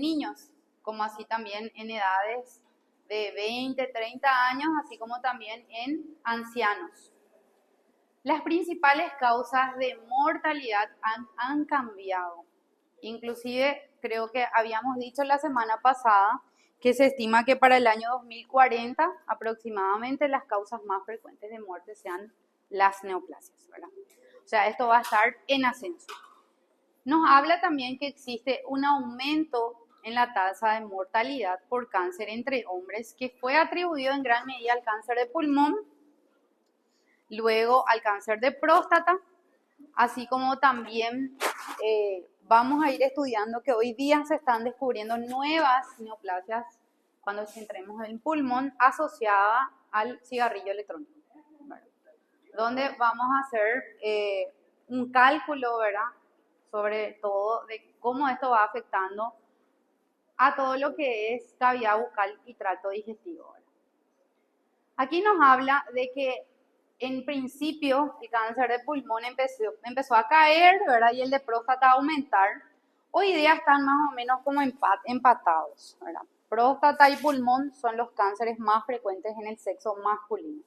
niños, como así también en edades de 20, 30 años, así como también en ancianos. Las principales causas de mortalidad han cambiado. Inclusive, creo que habíamos dicho la semana pasada que se estima que para el año 2040 aproximadamente las causas más frecuentes de muerte sean las neoplasias, ¿verdad? O sea, esto va a estar en ascenso. Nos habla también que existe un aumento en la tasa de mortalidad por cáncer entre hombres que fue atribuido en gran medida al cáncer de pulmón, luego al cáncer de próstata, así como también vamos a ir estudiando que hoy día se están descubriendo nuevas neoplasias cuando entremos en el pulmón asociada al cigarrillo electrónico, ¿verdad? Donde vamos a hacer un cálculo, ¿verdad?, sobre todo de cómo esto va afectando a todo lo que es cavidad bucal y tracto digestivo, ¿verdad? Aquí nos habla de que en principio el cáncer de pulmón empezó a caer, ¿verdad?, y el de próstata a aumentar. Hoy día están más o menos como empatados, ¿verdad? Próstata y pulmón son los cánceres más frecuentes en el sexo masculino.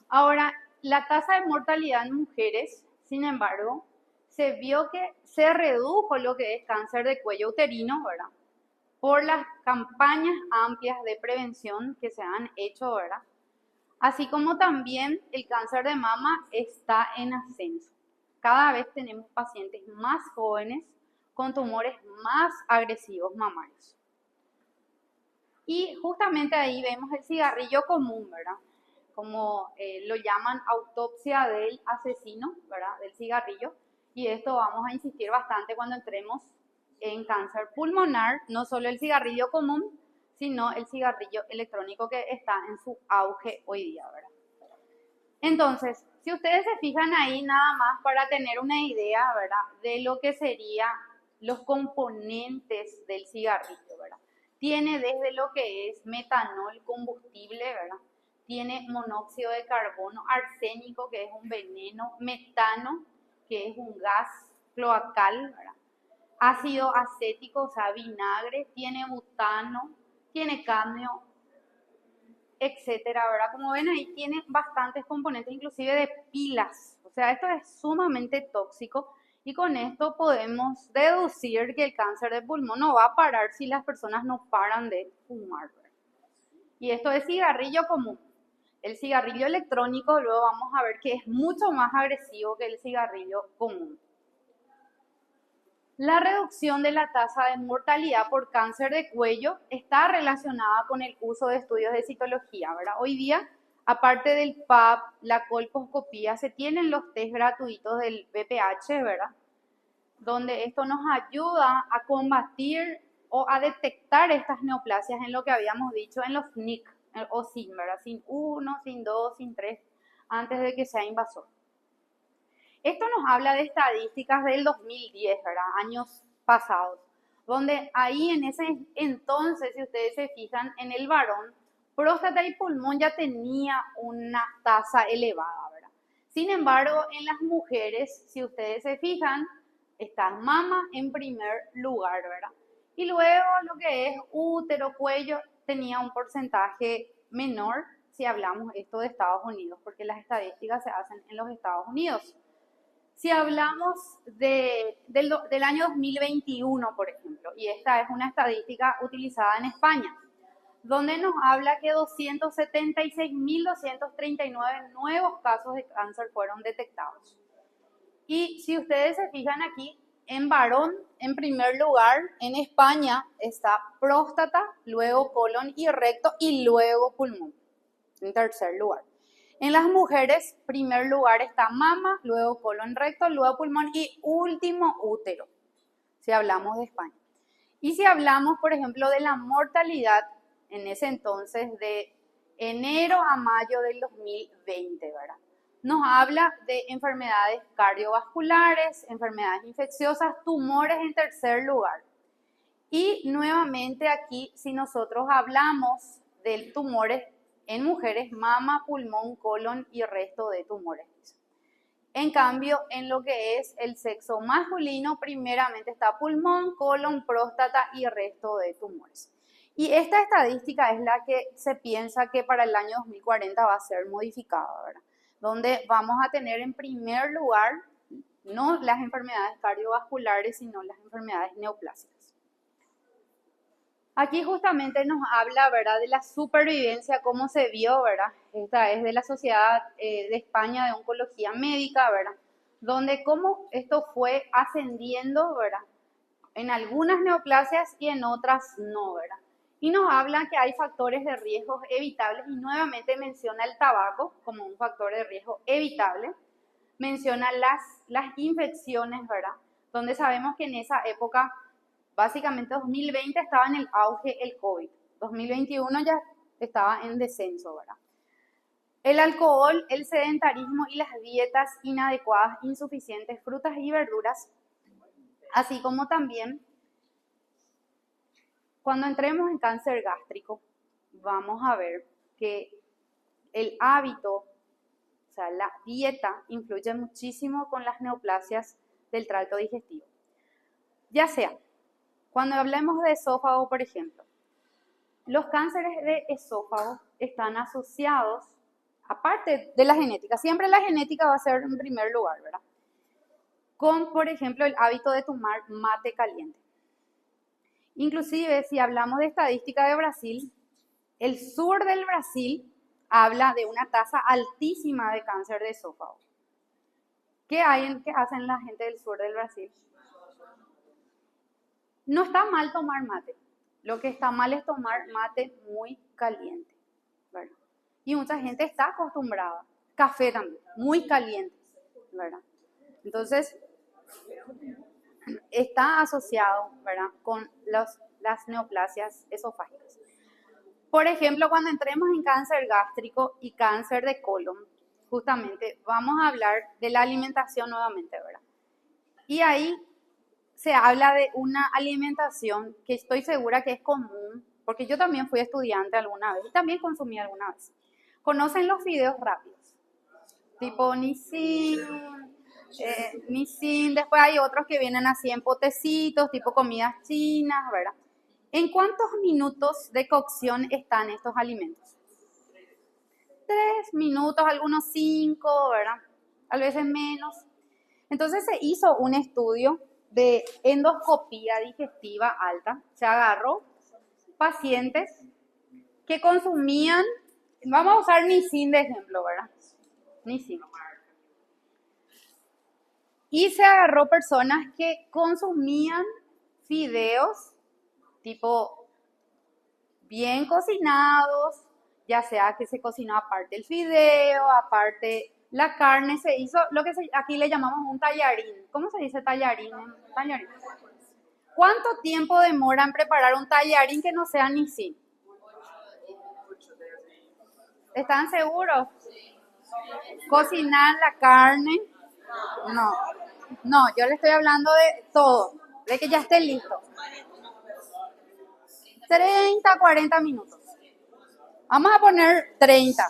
Ahora, la tasa de mortalidad en mujeres, sin embargo, se vio que se redujo lo que es cáncer de cuello uterino, ¿verdad?, por las campañas amplias de prevención que se han hecho, ¿verdad? Así como también el cáncer de mama está en ascenso. Cada vez tenemos pacientes más jóvenes con tumores más agresivos mamarios. Y justamente ahí vemos el cigarrillo común, ¿verdad?, como lo llaman autopsia del asesino, ¿verdad?, del cigarrillo. Y esto vamos a insistir bastante cuando entremos en cáncer pulmonar, no solo el cigarrillo común, sino el cigarrillo electrónico que está en su auge hoy día, ¿verdad? Entonces, si ustedes se fijan ahí nada más para tener una idea, ¿verdad?, de lo que serían los componentes del cigarrillo, ¿verdad? Tiene desde lo que es metanol combustible, ¿verdad? Tiene monóxido de carbono, arsénico, que es un veneno, metano, que es un gas cloacal, ¿verdad?, ácido acético, o sea, vinagre, tiene butano, tiene cadmio, etcétera, ¿verdad? Como ven ahí tiene bastantes componentes, inclusive de pilas. O sea, esto es sumamente tóxico y con esto podemos deducir que el cáncer de pulmón no va a parar si las personas no paran de fumar, ¿verdad? Y esto es cigarrillo común. El cigarrillo electrónico luego vamos a ver que es mucho más agresivo que el cigarrillo común. La reducción de la tasa de mortalidad por cáncer de cuello está relacionada con el uso de estudios de citología, ¿verdad? Hoy día, aparte del PAP, la colposcopía, se tienen los test gratuitos del BPH, ¿verdad?, donde esto nos ayuda a combatir o a detectar estas neoplasias en lo que habíamos dicho en los NIC o SIN, ¿verdad? SIN 1, SIN 2, SIN 3, antes de que sea invasor. Esto nos habla de estadísticas del 2010, ¿verdad?, años pasados, donde ahí en ese entonces, si ustedes se fijan, en el varón, próstata y pulmón ya tenía una tasa elevada, ¿verdad? Sin embargo, en las mujeres, si ustedes se fijan, está mama en primer lugar, ¿verdad? Y luego lo que es útero, cuello, tenía un porcentaje menor si hablamos esto de Estados Unidos, porque las estadísticas se hacen en los Estados Unidos. Si hablamos del año 2021, por ejemplo, y esta es una estadística utilizada en España, donde nos habla que 276.239 nuevos casos de cáncer fueron detectados. Y si ustedes se fijan aquí, en varón, en primer lugar, en España está próstata, luego colon y recto y luego pulmón, en tercer lugar. En las mujeres, primer lugar está mama, luego colon, recto, luego pulmón y último útero, si hablamos de España. Y si hablamos, por ejemplo, de la mortalidad en ese entonces de enero a mayo del 2020, ¿verdad?, nos habla de enfermedades cardiovasculares, enfermedades infecciosas, tumores en tercer lugar. Y nuevamente aquí, si nosotros hablamos de tumores en mujeres, mama, pulmón, colon y resto de tumores. En cambio, en lo que es el sexo masculino, primeramente está pulmón, colon, próstata y resto de tumores. Y esta estadística es la que se piensa que para el año 2040 va a ser modificada, ¿verdad? Donde vamos a tener en primer lugar no las enfermedades cardiovasculares, sino las enfermedades neoplásicas. Aquí justamente nos habla, ¿verdad?, de la supervivencia, cómo se vio, ¿verdad? Esta es de la Sociedad de España de Oncología Médica, ¿verdad? Donde cómo esto fue ascendiendo, ¿verdad? En algunas neoplasias y en otras no, ¿verdad? Y nos habla que hay factores de riesgo evitables y nuevamente menciona el tabaco como un factor de riesgo evitable. Menciona las infecciones, ¿verdad? Donde sabemos que en esa época, básicamente 2020 estaba en el auge el COVID. 2021 ya estaba en descenso, ¿verdad? El alcohol, el sedentarismo y las dietas inadecuadas, insuficientes, frutas y verduras, así como también cuando entremos en cáncer gástrico, vamos a ver que el hábito, o sea, la dieta, influye muchísimo con las neoplasias del tracto digestivo. Ya sea, cuando hablemos de esófago, por ejemplo, los cánceres de esófago están asociados, aparte de la genética, siempre la genética va a ser en primer lugar, ¿verdad? Con, por ejemplo, el hábito de tomar mate caliente. Inclusive, si hablamos de estadística de Brasil, el sur del Brasil habla de una tasa altísima de cáncer de esófago. ¿Qué hacen la gente del sur del Brasil? No está mal tomar mate. Lo que está mal es tomar mate muy caliente, ¿verdad? Y mucha gente está acostumbrada. Café también, muy caliente, ¿verdad? Entonces, está asociado, ¿verdad?, con las neoplasias esofágicas. Por ejemplo, cuando entremos en cáncer gástrico y cáncer de colon, justamente vamos a hablar de la alimentación nuevamente, ¿verdad? Y ahí se habla de una alimentación que estoy segura que es común, porque yo también fui estudiante alguna vez y también consumí alguna vez. ¿Conocen los fideos rápidos? Tipo Nissin, después hay otros que vienen así en potecitos, tipo comidas chinas, ¿verdad? ¿En cuántos minutos de cocción están estos alimentos? 3 minutos, algunos 5, ¿verdad? A veces menos. Entonces se hizo un estudio de endoscopía digestiva alta. Se agarró pacientes que consumían, vamos a usar Nissin de ejemplo, ¿verdad? Nissin. Y se agarró personas que consumían fideos tipo bien cocinados, ya sea que se cocinó aparte el fideo, aparte la carne, se hizo lo que aquí le llamamos un tallarín. ¿Cómo se dice tallarín? Tallarín. ¿Cuánto tiempo demora en preparar un tallarín que no sea Nissin? ¿Están seguros? ¿Cocinar la carne? No, no, yo le estoy hablando de todo, de que ya esté listo. 30, 40 minutos. Vamos a poner 30.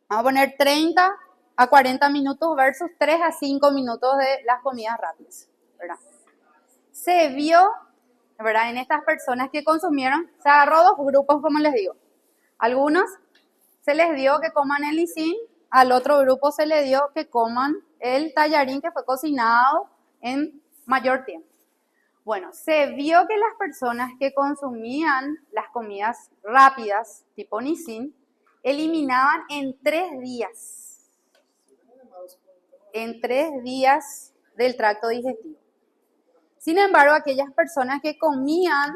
Vamos a poner 30 a 40 minutos versus 3 a 5 minutos de las comidas rápidas, ¿verdad? Se vio, ¿verdad?, en estas personas que consumieron, se agarró dos grupos, como les digo. Algunos se les dio que coman el Nissin, al otro grupo se les dio que coman el tallarín que fue cocinado en mayor tiempo. Bueno, se vio que las personas que consumían las comidas rápidas, tipo Nissin, eliminaban en 3 días. En 3 días del tracto digestivo. Sin embargo, aquellas personas que comían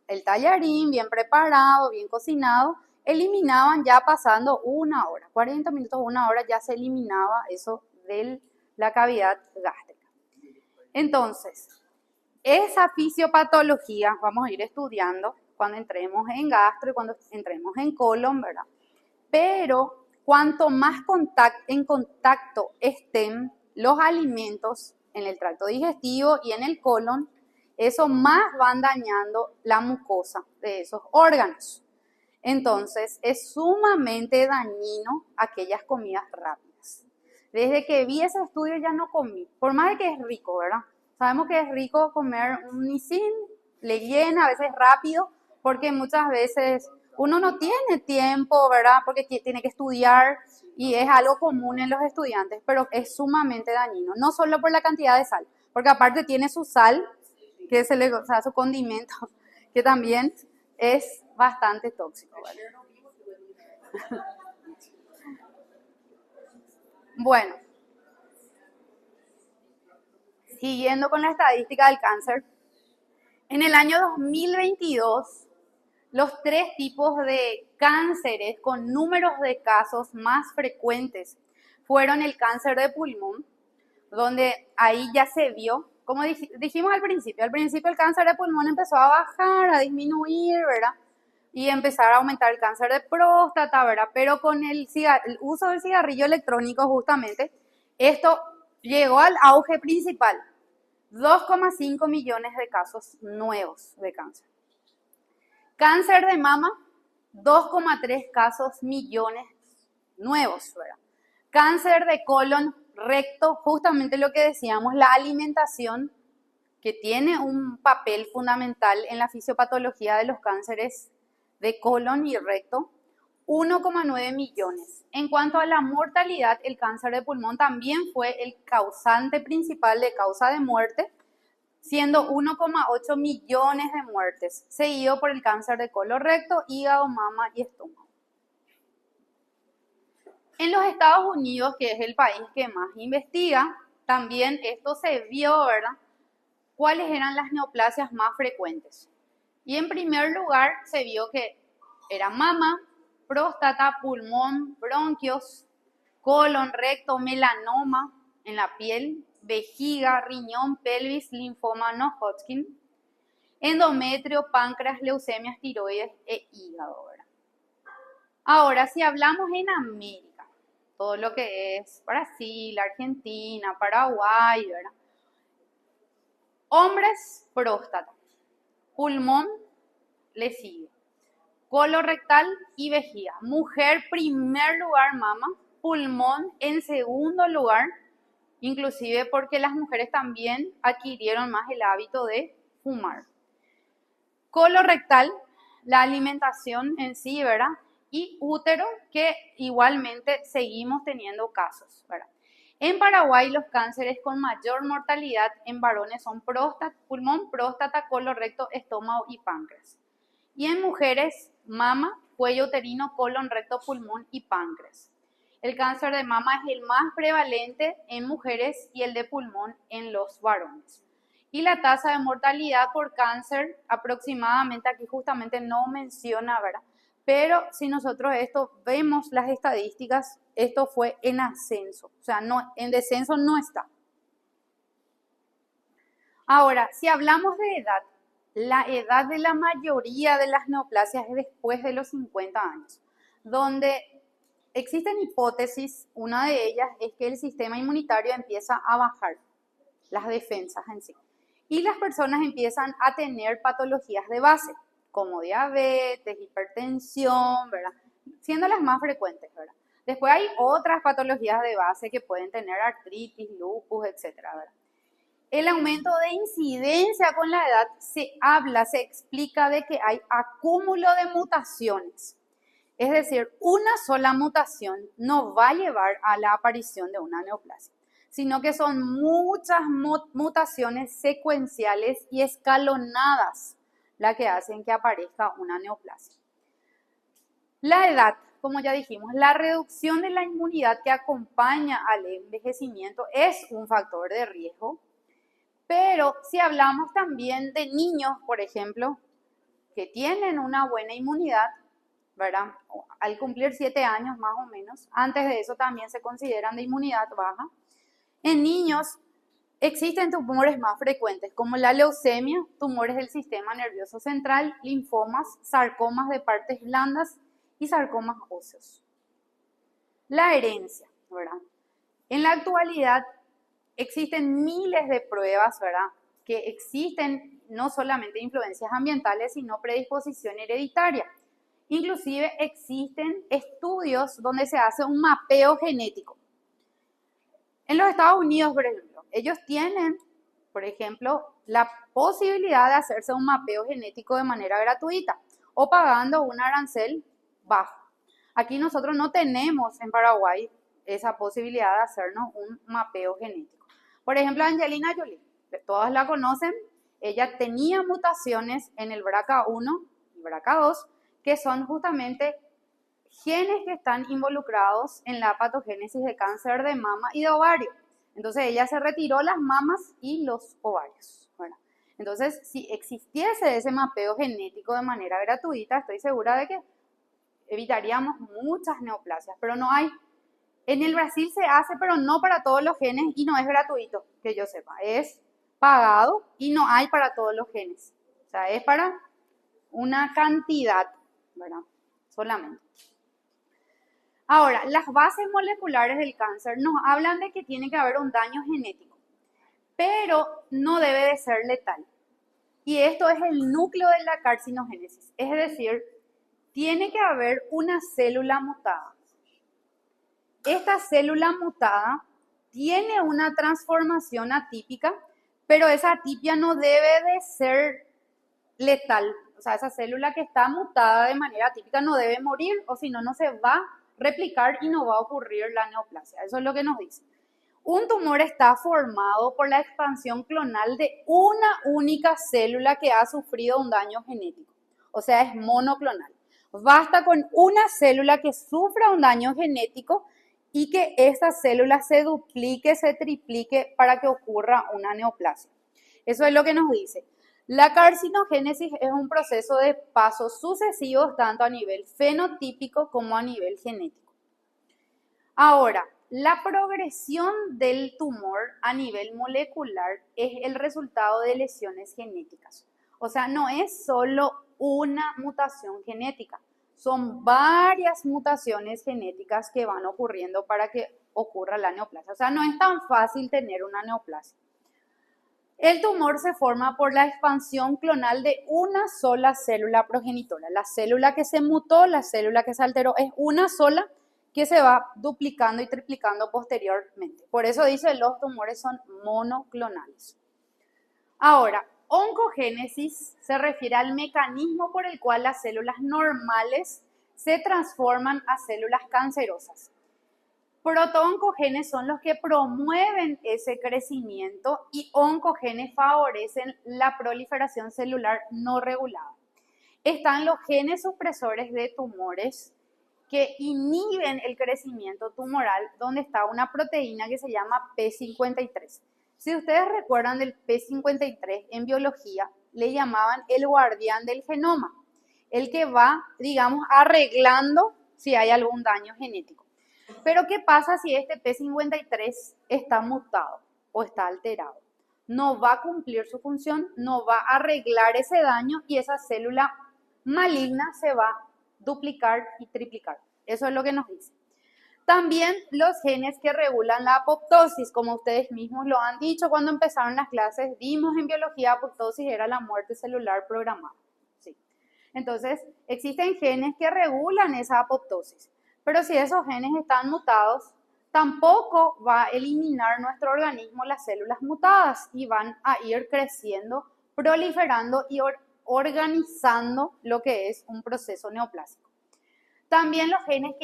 el tallarín bien preparado, bien cocinado, eliminaban ya pasando 1 hora, 40 minutos, 1 hora, ya se eliminaba eso de la cavidad gástrica. Entonces, esa fisiopatología vamos a ir estudiando cuando entremos en gastro y cuando entremos en colon, ¿verdad? Pero cuanto más en contacto estén los alimentos en el tracto digestivo y en el colon, eso más van dañando la mucosa de esos órganos. Entonces, es sumamente dañino aquellas comidas rápidas. Desde que vi ese estudio ya no comí, por más de que es rico, ¿verdad? Sabemos que es rico comer un Nissin, le llena a veces rápido, porque muchas veces uno no tiene tiempo, ¿verdad? Porque tiene que estudiar y es algo común en los estudiantes, pero es sumamente dañino, no solo por la cantidad de sal, porque aparte tiene su sal, que o sea, su condimento, que también es bastante tóxico, ¿vale? Bueno, siguiendo con la estadística del cáncer, en el año 2022, los tres tipos de cánceres con números de casos más frecuentes fueron el cáncer de pulmón, donde ahí ya se vio, como dijimos al principio el cáncer de pulmón empezó a bajar, a disminuir, ¿verdad? Y empezar a aumentar el cáncer de próstata, ¿verdad? Pero con el uso del cigarrillo electrónico justamente, esto llegó al auge principal, 2,5 millones de casos nuevos de cáncer. Cáncer de mama, 2,3 casos millones nuevos, ¿verdad? Cáncer de colon, recto, justamente lo que decíamos, la alimentación, que tiene un papel fundamental en la fisiopatología de los cánceres de colon y recto, 1,9 millones. En cuanto a la mortalidad, el cáncer de pulmón también fue el causante principal de causa de muerte, siendo 1,8 millones de muertes, seguido por el cáncer de colon recto, hígado, mama y estómago. En los Estados Unidos, que es el país que más investiga, también esto se vio, ¿verdad? ¿Cuáles eran las neoplasias más frecuentes? Y en primer lugar se vio que era mama, próstata, pulmón, bronquios, colon, recto, melanoma en la piel, vejiga, riñón, pelvis, linfoma no Hodgkin, endometrio, páncreas, leucemias, tiroides e hígado, ¿verdad? Ahora, si hablamos en América, todo lo que es Brasil, Argentina, Paraguay, ¿verdad? Hombres, próstata, pulmón, le sigue, colorectal y vejiga. Mujer, primer lugar, mama, pulmón en segundo lugar, inclusive porque las mujeres también adquirieron más el hábito de fumar. Colorectal, la alimentación en sí, ¿verdad? Y útero, que igualmente seguimos teniendo casos, ¿verdad? En Paraguay, los cánceres con mayor mortalidad en varones son próstata, pulmón, próstata, colorecto, estómago y páncreas. Y en mujeres, mama, cuello uterino, colon, recto, pulmón y páncreas. El cáncer de mama es el más prevalente en mujeres y el de pulmón en los varones. Y la tasa de mortalidad por cáncer aproximadamente, aquí justamente no menciona, ¿verdad? Pero si nosotros esto vemos las estadísticas, esto fue en ascenso, o sea, no, en descenso no está. Ahora, si hablamos de edad, la edad de la mayoría de las neoplasias es después de los 50 años, donde existen hipótesis, una de ellas es que el sistema inmunitario empieza a bajar, las defensas en sí, y las personas empiezan a tener patologías de base, como diabetes, hipertensión, ¿verdad? Siendo las más frecuentes, ¿verdad? Después hay otras patologías de base que pueden tener artritis, lupus, etcétera, ¿verdad? El aumento de incidencia con la edad se explica de que hay acúmulo de mutaciones. Es decir, una sola mutación no va a llevar a la aparición de una neoplasia, sino que son muchas mutaciones secuenciales y escalonadas las que hacen que aparezca una neoplasia. La edad, como ya dijimos, la reducción de la inmunidad que acompaña al envejecimiento es un factor de riesgo. Pero si hablamos también de niños, por ejemplo, que tienen una buena inmunidad, ¿verdad? Al cumplir 7 años más o menos, antes de eso también se consideran de inmunidad baja. En niños existen tumores más frecuentes, como la leucemia, tumores del sistema nervioso central, linfomas, sarcomas de partes blandas y sarcomas óseos. La herencia, ¿verdad? En la actualidad existen miles de pruebas, ¿verdad? Que existen no solamente influencias ambientales, sino predisposición hereditaria. Inclusive existen estudios donde se hace un mapeo genético. En los Estados Unidos, por ejemplo, ellos tienen, por ejemplo, la posibilidad de hacerse un mapeo genético de manera gratuita o pagando un arancel bajo. Aquí nosotros no tenemos en Paraguay esa posibilidad de hacernos un mapeo genético. Por ejemplo, Angelina Jolie, todas la conocen, ella tenía mutaciones en el BRCA1 y BRCA2, que son justamente genes que están involucrados en la patogénesis de cáncer de mama y de ovario. Entonces ella se retiró las mamas y los ovarios. Bueno, entonces, si existiese ese mapeo genético de manera gratuita, estoy segura de que evitaríamos muchas neoplasias, pero no hay. En el Brasil se hace, pero no para todos los genes y no es gratuito, que yo sepa. Es pagado y no hay para todos los genes. O sea, es para una cantidad, ¿verdad? Solamente. Ahora, las bases moleculares del cáncer nos hablan de que tiene que haber un daño genético, pero no debe de ser letal. Y esto es el núcleo de la carcinogénesis, es decir, tiene que haber una célula mutada. Esta célula mutada tiene una transformación atípica, pero esa atipia no debe de ser letal. O sea, esa célula que está mutada de manera atípica no debe morir, o si no, no se va a replicar y no va a ocurrir la neoplasia. Eso es lo que nos dice. Un tumor está formado por la expansión clonal de una única célula que ha sufrido un daño genético. O sea, es monoclonal. Basta con una célula que sufra un daño genético y que esta célula se duplique, se triplique para que ocurra una neoplasia. Eso es lo que nos dice. La carcinogénesis es un proceso de pasos sucesivos tanto a nivel fenotípico como a nivel genético. Ahora, la progresión del tumor a nivel molecular es el resultado de lesiones genéticas. O sea, no es solo una mutación genética, son varias mutaciones genéticas que van ocurriendo para que ocurra la neoplasia. O sea, no es tan fácil tener una neoplasia. El tumor se forma por la expansión clonal de una sola célula progenitora. La célula que se mutó, la célula que se alteró, es una sola que se va duplicando y triplicando posteriormente. Por eso dice los tumores son monoclonales. Ahora, oncogénesis se refiere al mecanismo por el cual las células normales se transforman a células cancerosas. Protooncogenes son los que promueven ese crecimiento y oncogenes favorecen la proliferación celular no regulada. Están los genes supresores de tumores que inhiben el crecimiento tumoral, donde está una proteína que se llama P53. Si ustedes recuerdan del P53 en biología, le llamaban el guardián del genoma, el que va, digamos, arreglando si hay algún daño genético. Pero ¿qué pasa si este P53 está mutado o está alterado? No va a cumplir su función, no va a arreglar ese daño y esa célula maligna se va a duplicar y triplicar. Eso es lo que nos dice. También los genes que regulan la apoptosis, como ustedes mismos lo han dicho cuando empezaron las clases, vimos en biología apoptosis era la muerte celular programada. Sí. Entonces, existen genes que regulan esa apoptosis. Pero si esos genes están mutados, tampoco va a eliminar nuestro organismo las células mutadas y van a ir creciendo, proliferando y organizando lo que es un proceso neoplásico. También los genes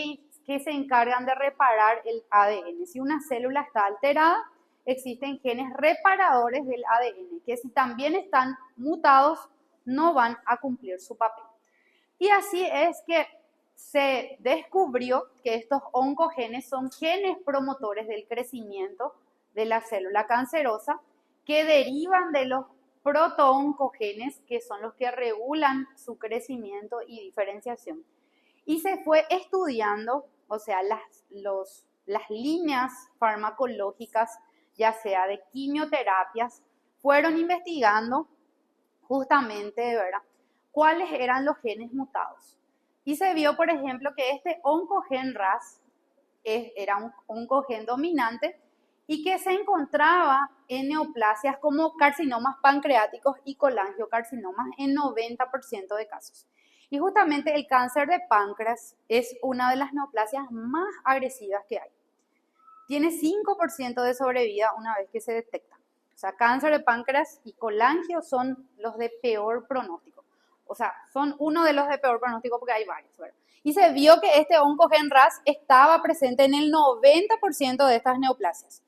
que se encargan de reparar el ADN. Si una célula está alterada, existen genes reparadores del ADN, que si también están mutados, no van a cumplir su papel. Y así es que se descubrió que estos oncogenes son genes promotores del crecimiento de la célula cancerosa que derivan de los protooncogenes, que son los que regulan su crecimiento y diferenciación. Y se fue estudiando, o sea, las líneas farmacológicas, ya sea de quimioterapias, fueron investigando justamente, ¿verdad?, cuáles eran los genes mutados. Y se vio, por ejemplo, que este oncogen RAS era un oncogen dominante y que se encontraba en neoplasias como carcinomas pancreáticos y colangiocarcinomas en 90% de casos. Y justamente el cáncer de páncreas es una de las neoplasias más agresivas que hay. tiene 5% de sobrevida una vez que se detecta. O sea, cáncer de páncreas y colangio son los de peor pronóstico. O sea, son uno de los de peor pronóstico porque hay varios, ¿verdad? Y se vio que este oncogen RAS estaba presente en el 90% de estas neoplasias.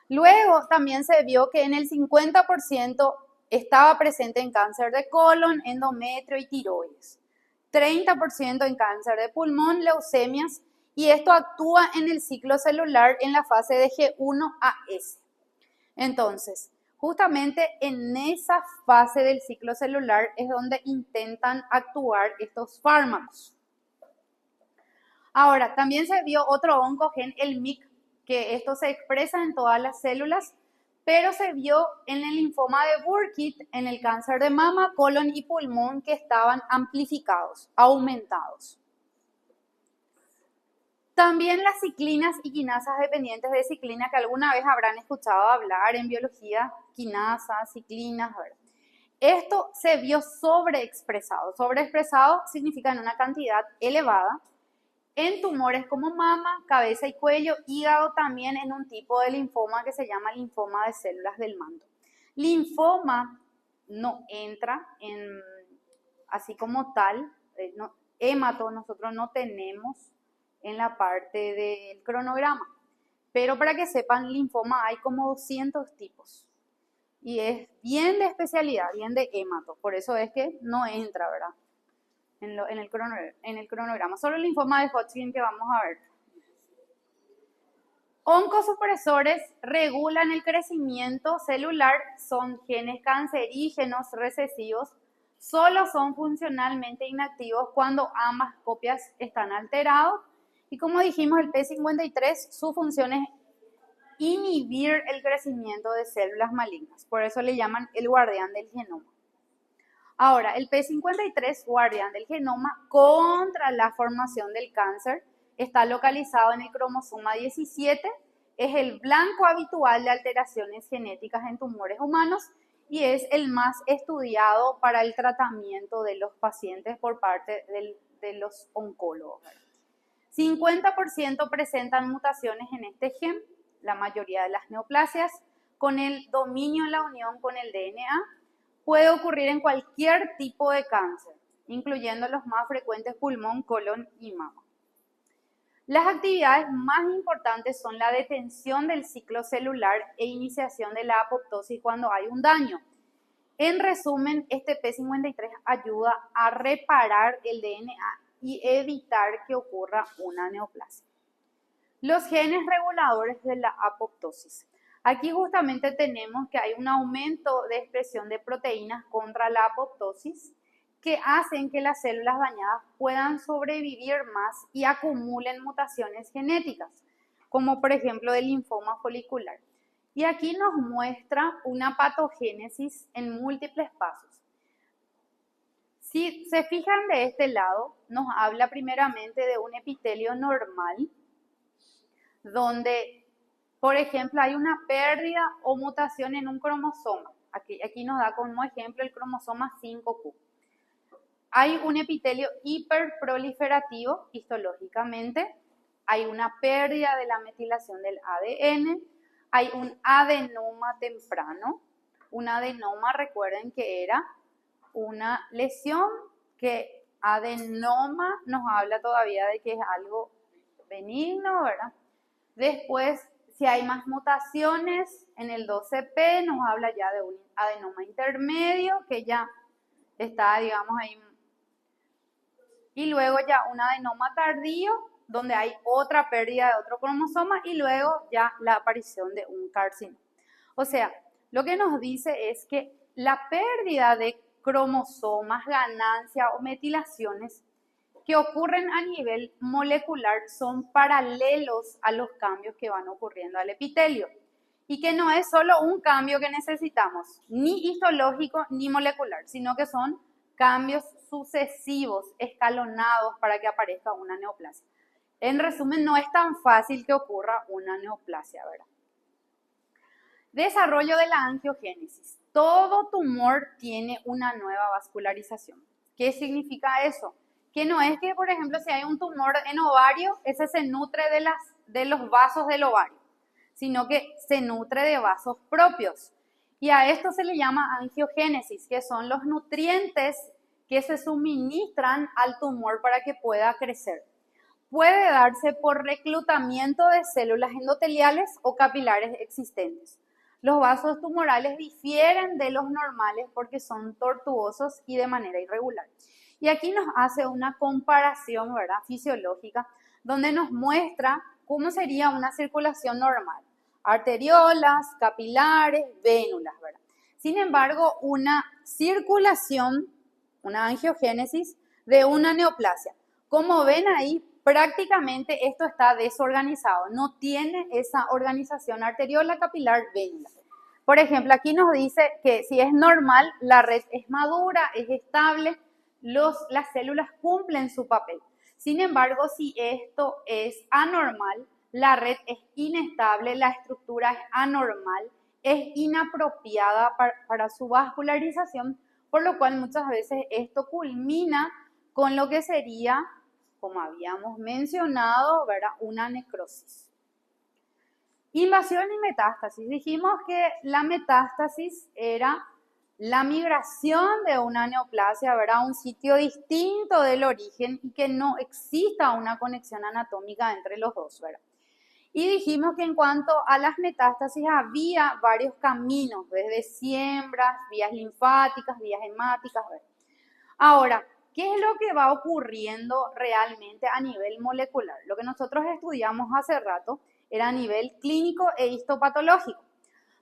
Luego también se vio que en el 50% estaba presente en cáncer de colon, endometrio y tiroides. 30% en cáncer de pulmón, leucemias, y esto actúa en el ciclo celular en la fase de G1 a S. Entonces, justamente en esa fase del ciclo celular es donde intentan actuar estos fármacos. Ahora, también se vio otro oncogen, el MYC, que esto se expresa en todas las células, pero se vio en el linfoma de Burkitt, en el cáncer de mama, colon y pulmón que estaban amplificados, aumentados. También las ciclinas y quinasas dependientes de ciclina, que alguna vez habrán escuchado hablar en biología, quinasas, ciclinas, ¿verdad? Esto se vio sobreexpresado. Sobreexpresado significa en una cantidad elevada en tumores como mama, cabeza y cuello, hígado, también en un tipo de linfoma que se llama linfoma de células del manto. Linfoma no entra en, así como tal, hemato nosotros no tenemos en la parte del cronograma. Pero para que sepan, linfoma hay como 200 tipos. Y es bien de especialidad, bien de hemato. Por eso es que no entra, ¿verdad? En el cronograma. Solo el linfoma de Hodgkin que vamos a ver. Oncosupresores regulan el crecimiento celular, son genes cancerígenos recesivos, solo son funcionalmente inactivos cuando ambas copias están alterados. Y como dijimos, el P53, su función es inhibir el crecimiento de células malignas. Por eso le llaman el guardián del genoma. Ahora, el P53, guardián del genoma contra la formación del cáncer, está localizado en el cromosoma 17, es el blanco habitual de alteraciones genéticas en tumores humanos y es el más estudiado para el tratamiento de los pacientes por parte de los oncólogos. 50% presentan mutaciones en este gen, la mayoría de las neoplasias, con el dominio en la unión con el DNA. Puede ocurrir en cualquier tipo de cáncer, incluyendo los más frecuentes pulmón, colon y mama. Las actividades más importantes son la detención del ciclo celular e iniciación de la apoptosis cuando hay un daño. En resumen, este P53 ayuda a reparar el DNA y evitar que ocurra una neoplasia. Los genes reguladores de la apoptosis. Aquí justamente tenemos que hay un aumento de expresión de proteínas contra la apoptosis que hacen que las células dañadas puedan sobrevivir más y acumulen mutaciones genéticas, como por ejemplo el linfoma folicular. Y aquí nos muestra una patogénesis en múltiples pasos. Si se fijan de este lado, nos habla primeramente de un epitelio normal, donde, por ejemplo, hay una pérdida o mutación en un cromosoma. Aquí nos da como ejemplo el cromosoma 5Q. Hay un epitelio hiperproliferativo histológicamente, hay una pérdida de la metilación del ADN, hay un adenoma temprano. Un adenoma, recuerden que era una lesión, que adenoma nos habla todavía de que es algo benigno, ¿verdad? Después, si hay más mutaciones en el 12P, nos habla ya de un adenoma intermedio, que ya está, digamos, ahí. Y luego ya un adenoma tardío, donde hay otra pérdida de otro cromosoma, y luego ya la aparición de un carcinoma. O sea, lo que nos dice es que la pérdida de cromosomas, ganancia o metilaciones que ocurren a nivel molecular son paralelos a los cambios que van ocurriendo al epitelio. Y que no es solo un cambio que necesitamos, ni histológico ni molecular, sino que son cambios sucesivos, escalonados para que aparezca una neoplasia. En resumen, no es tan fácil que ocurra una neoplasia, ¿verdad? Desarrollo de la angiogénesis. Todo tumor tiene una nueva vascularización. ¿Qué significa eso? Que no es que, por ejemplo, si hay un tumor en ovario, ese se nutre de los vasos del ovario. sino que se nutre de vasos propios. Y a esto se le llama angiogénesis, que son los nutrientes que se suministran al tumor para que pueda crecer. Puede darse por reclutamiento de células endoteliales o capilares existentes. Los vasos tumorales difieren de los normales porque son tortuosos y de manera irregular. Y aquí nos hace una comparación, ¿verdad?, fisiológica, donde nos muestra cómo sería una circulación normal. Arteriolas, capilares, vénulas, ¿verdad? Sin embargo, una circulación, una angiogénesis de una neoplasia. Como ven ahí, prácticamente esto está desorganizado, no tiene esa organización arteriola, capilar, vénula. Por ejemplo, aquí nos dice que si es normal, la red es madura, es estable, las células cumplen su papel. Sin embargo, si esto es anormal, la red es inestable, la estructura es anormal, es inapropiada para su vascularización, por lo cual muchas veces esto culmina con lo que sería, como habíamos mencionado, ¿verdad?, una necrosis. Invasión y metástasis. Dijimos que la metástasis era la migración de una neoplasia, ¿verdad?, a un sitio distinto del origen y que no exista una conexión anatómica entre los dos, ¿verdad? Y dijimos que en cuanto a las metástasis había varios caminos, desde siembras, vías linfáticas, vías hemáticas, ¿verdad? Ahora, ¿qué es lo que va ocurriendo realmente a nivel molecular? Lo que nosotros estudiamos hace rato era a nivel clínico e histopatológico.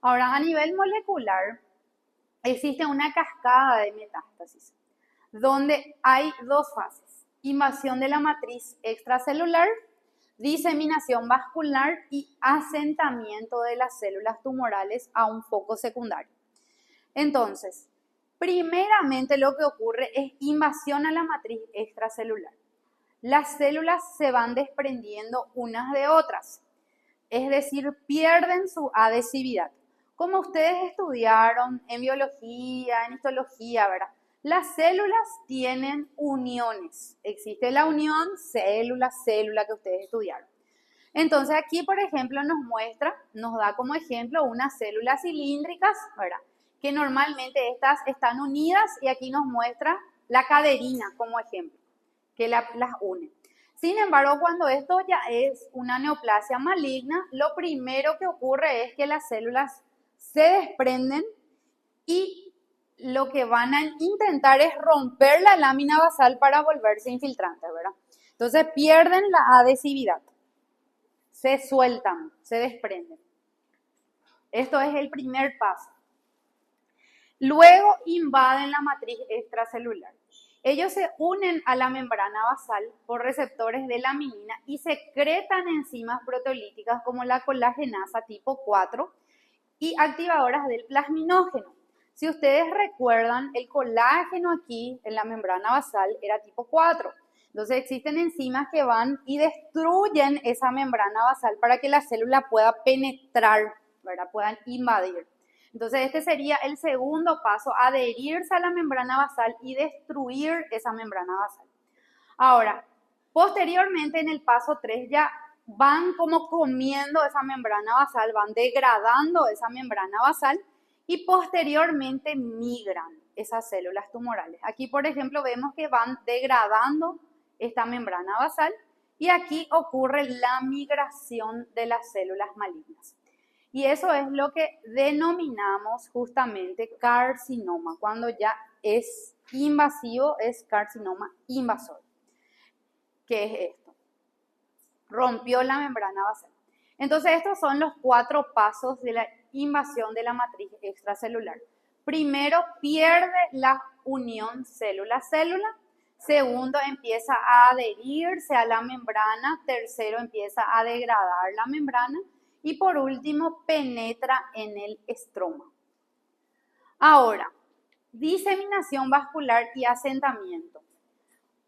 Ahora, a nivel molecular, existe una cascada de metástasis, donde hay dos fases: invasión de la matriz extracelular, diseminación vascular y asentamiento de las células tumorales a un foco secundario. Entonces, primeramente lo que ocurre es invasión a la matriz extracelular. Las células se van desprendiendo unas de otras, es decir, pierden su adhesividad. Como ustedes estudiaron en biología, en histología, ¿verdad? Las células tienen uniones. Existe la unión célula-célula que ustedes estudiaron. Entonces aquí, por ejemplo, nos da como ejemplo unas células cilíndricas, ¿verdad?, que normalmente estas están unidas, y aquí nos muestra la caderina como ejemplo, que las une. Sin embargo, cuando esto ya es una neoplasia maligna, lo primero que ocurre es que las células se desprenden y lo que van a intentar es romper la lámina basal para volverse infiltrantes, ¿verdad? Entonces pierden la adhesividad, se sueltan, se desprenden. Esto es el primer paso. Luego invaden la matriz extracelular. Ellos se unen a la membrana basal por receptores de laminina y secretan enzimas proteolíticas como la colagenasa tipo 4 y activadoras del plasminógeno. Si ustedes recuerdan, el colágeno aquí en la membrana basal era tipo 4. Entonces existen enzimas que van y destruyen esa membrana basal para que la célula pueda penetrar, ¿verdad?, puedan invadir. Entonces este sería el segundo paso: adherirse a la membrana basal y destruir esa membrana basal. Ahora, posteriormente en el paso 3 ya van como comiendo esa membrana basal, van degradando esa membrana basal y posteriormente migran esas células tumorales. Aquí, por ejemplo, vemos que van degradando esta membrana basal y aquí ocurre la migración de las células malignas. Y eso es lo que denominamos justamente carcinoma. Cuando ya es invasivo, es carcinoma invasor. ¿Qué es esto? Rompió la membrana basal. Entonces, estos son los 4 pasos de la invasión de la matriz extracelular. Primero, pierde la unión célula-célula. Segundo, empieza a adherirse a la membrana. Tercero, empieza a degradar la membrana. Y por último, penetra en el estroma. Ahora, diseminación vascular y asentamiento.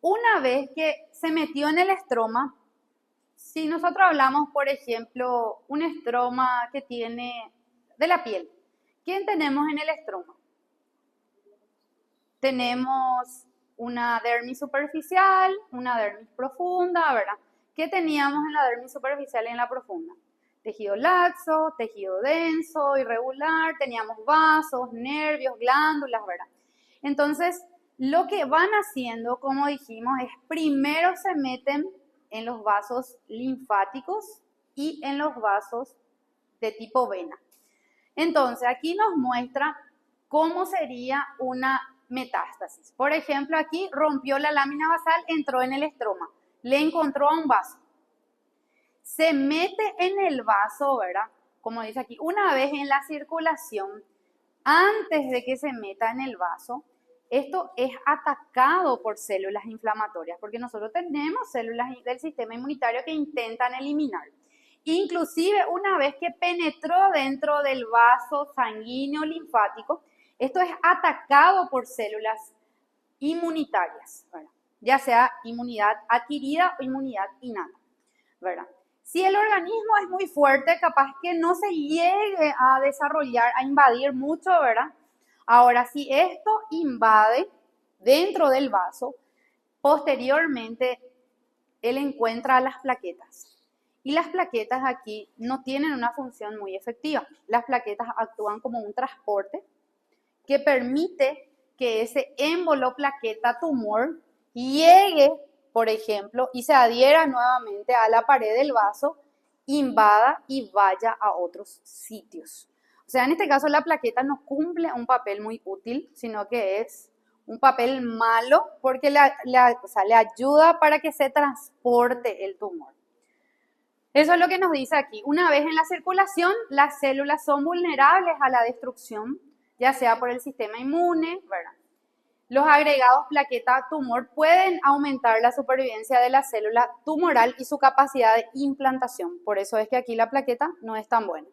Una vez que se metió en el estroma, si nosotros hablamos, por ejemplo, un estroma que tiene de la piel, ¿quién tenemos en el estroma? Tenemos una dermis superficial, una dermis profunda, ¿verdad? ¿Qué teníamos en la dermis superficial y en la profunda? Tejido laxo, tejido denso, irregular, teníamos vasos, nervios, glándulas, ¿verdad? Entonces, lo que van haciendo, como dijimos, es primero se meten en los vasos linfáticos y en los vasos de tipo vena. Entonces, aquí nos muestra cómo sería una metástasis. Por ejemplo, aquí rompió la lámina basal, entró en el estroma, le encontró a un vaso. Se mete en el vaso, ¿verdad? Como dice aquí, una vez en la circulación, antes de que se meta en el vaso, esto es atacado por células inflamatorias, porque nosotros tenemos células del sistema inmunitario que intentan eliminar. Inclusive una vez que penetró dentro del vaso sanguíneo linfático, esto es atacado por células inmunitarias, ¿verdad? Ya sea inmunidad adquirida o inmunidad innata, ¿verdad? Si el organismo es muy fuerte, capaz que no se llegue a desarrollar, a invadir mucho, ¿verdad? Ahora, si esto invade dentro del vaso, posteriormente él encuentra las plaquetas. Y las plaquetas aquí no tienen una función muy efectiva. Las plaquetas actúan como un transporte que permite que ese émbolo plaqueta tumor llegue, por ejemplo, y se adhiera nuevamente a la pared del vaso, invada y vaya a otros sitios. O sea, en este caso la plaqueta no cumple un papel muy útil, sino que es un papel malo porque le ayuda para que se transporte el tumor. Eso es lo que nos dice aquí. Una vez en la circulación, las células son vulnerables a la destrucción, ya sea por el sistema inmune, ¿verdad? Los agregados plaqueta-tumor pueden aumentar la supervivencia de la célula tumoral y su capacidad de implantación. Por eso es que aquí la plaqueta no es tan buena.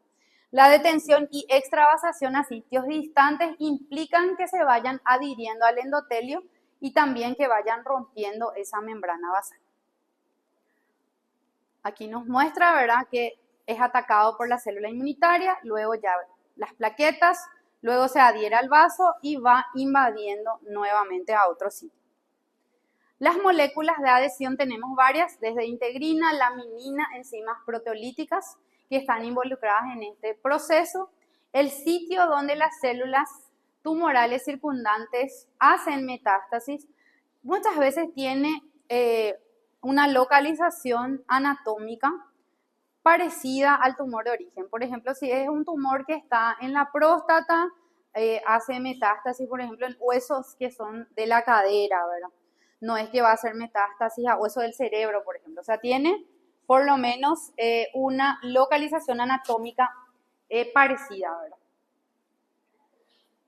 La detención y extravasación a sitios distantes implican que se vayan adhiriendo al endotelio y también que vayan rompiendo esa membrana basal. Aquí nos muestra, ¿verdad?, que es atacado por la célula inmunitaria, luego ya las plaquetas, luego se adhiere al vaso y va invadiendo nuevamente a otro sitio. Las moléculas de adhesión tenemos varias, desde integrina, laminina, enzimas proteolíticas que están involucradas en este proceso. El sitio donde las células tumorales circundantes hacen metástasis muchas veces tiene una localización anatómica parecida al tumor de origen. Por ejemplo, si es un tumor que está en la próstata, hace metástasis, por ejemplo, en huesos que son de la cadera, ¿verdad? No es que va a hacer metástasis a hueso del cerebro, por ejemplo. O sea, tiene por lo menos una localización anatómica parecida, ¿verdad?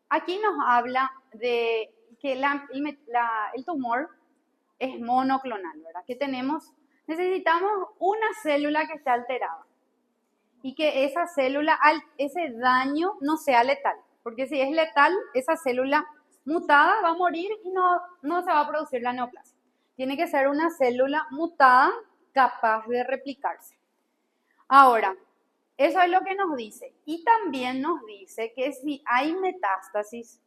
Aquí nos habla de que el tumor es monoclonal, ¿verdad? Que necesitamos una célula que esté alterada y que esa célula, ese daño no sea letal, porque si es letal, esa célula mutada va a morir y no se va a producir la neoplasia. Tiene que ser una célula mutada capaz de replicarse. Ahora, eso es lo que nos dice. Y también nos dice que si hay metástasis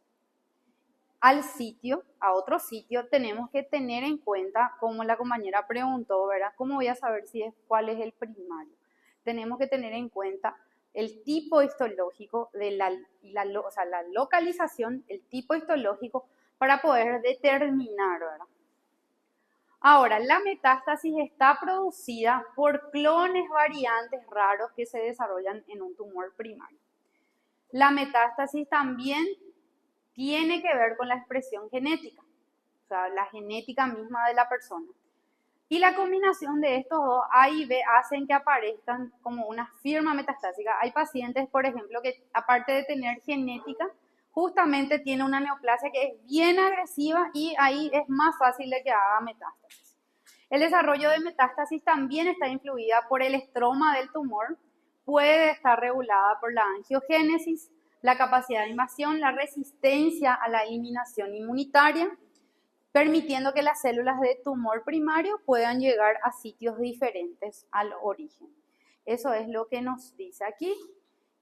al sitio, a otro sitio, tenemos que tener en cuenta, como la compañera preguntó, ¿verdad? ¿Cómo voy a saber cuál es el primario? Tenemos que tener en cuenta el tipo histológico de la localización, el tipo histológico para poder determinar, ¿verdad? Ahora, la metástasis está producida por clones variantes raros que se desarrollan en un tumor primario. La metástasis también tiene que ver con la expresión genética, o sea, la genética misma de la persona. Y la combinación de estos dos A y B hacen que aparezcan como una firma metastásica. Hay pacientes, por ejemplo, que aparte de tener genética, justamente tiene una neoplasia que es bien agresiva y ahí es más fácil de que haga metástasis. El desarrollo de metástasis también está influida por el estroma del tumor, puede estar regulada por la angiogénesis, la capacidad de invasión, la resistencia a la eliminación inmunitaria, permitiendo que las células de tumor primario puedan llegar a sitios diferentes al origen. Eso es lo que nos dice aquí.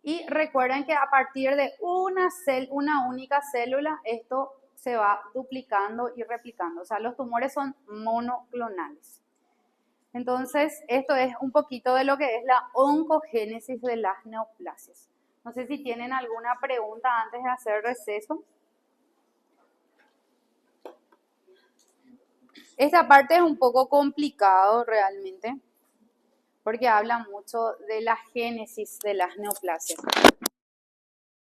Y recuerden que a partir de una única célula, esto se va duplicando y replicando. O sea, los tumores son monoclonales. Entonces, esto es un poquito de lo que es la oncogénesis de las neoplasias. No sé si tienen alguna pregunta antes de hacer receso. Esta parte es un poco complicado realmente, porque habla mucho de la génesis de las neoplasias.